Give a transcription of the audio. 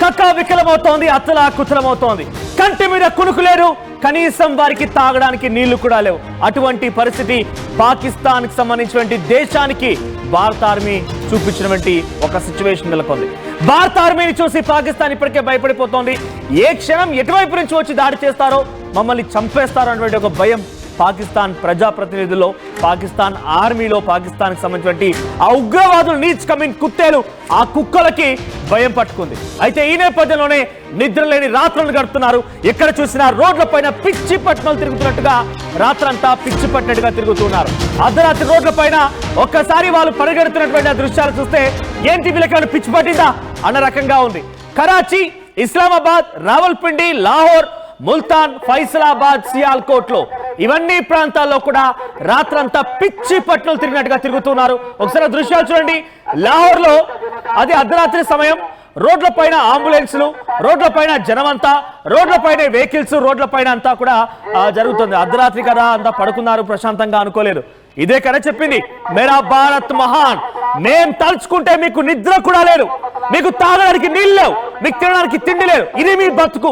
కక్క వికలమవుతోంది, అత్తలా కుతలమవుతోంది. కంటి మీద కునుకు లేదు, కనీసం వారికి తాగడానికి నీళ్లు కూడా లేవు. అటువంటి పరిస్థితి పాకిస్తాన్ కి సంబంధించినటువంటి దేశానికి భారత ఆర్మీ చూపించినటువంటి ఒక సిచ్యువేషన్ నెలకొంది. భారత ఆర్మీని చూసి పాకిస్తాన్ ఇప్పటికే భయపడిపోతోంది. ఏ క్షణం ఎటువైపు నుంచి వచ్చి దాడి చేస్తారో, మమ్మల్ని చంపేస్తారో అనేటువంటి ఒక భయం పాకిస్తాన్ ప్రజాప్రతినిధుల్లో, పాకిస్తాన్ ఆర్మీలో, పాకిస్తాన్ కి సంబంధించినటువంటి ఆ ఉగ్రవాదులు నీచ్ కమింగ్ కుత్తేలు, ఆ కుక్కలకి భయం పట్టుకుంది. అయితే ఈ నేపథ్యంలోనే నిద్రలేని రాత్రులు గడుపుతున్నారు. ఎక్కడ చూసినా రోడ్ల పైన పిచ్చి పట్టణాలు తిరుగుతున్నట్టుగా, రాత్రంతా పిచ్చి పట్టినట్టుగా తిరుగుతున్నారు. అర్ధరాత్రి రోడ్ల పైన ఒక్కసారి వాళ్ళు పరిగెడుతున్నటువంటి ఆ దృశ్యాలు చూస్తే ఏంటి వీళ్ళకి పిచ్చి పట్టిందా అన్న రకంగా ఉంది. కరాచీ, ఇస్లామాబాద్, రావల్పిండి, లాహోర్, ముల్తాన్, ఫైసలాబాద్, సియాల్కోట్ లో ఇవన్నీ ప్రాంతాల్లో కూడా రాత్రంతా పిచ్చి పట్టులు తిరిగినట్టుగా తిరుగుతున్నారు. ఒకసారి దృశ్యాలు చూడండి. లాహోర్ లో అది అర్ధరాత్రి సమయం, రోడ్ల పైన అంబులెన్స్లు, రోడ్ల పైన జనమంతా, రోడ్ల పైన వెహికల్స్, రోడ్ల పైన అంతా కూడా జరుగుతుంది. అర్ధరాత్రి కదా, అంతా పడుకున్నారు ప్రశాంతంగా అనుకోలేదు. ఇదే కదా చెప్పింది మేరా భారత్ మహాన్, మేం తలుచుకుంటే మీకు నిద్ర కూడా లేదు, మీకు తాగడానికి నీళ్ళు లేవు, మీకు తినడానికి తిండి లేదు, ఇది మీ బతుకు,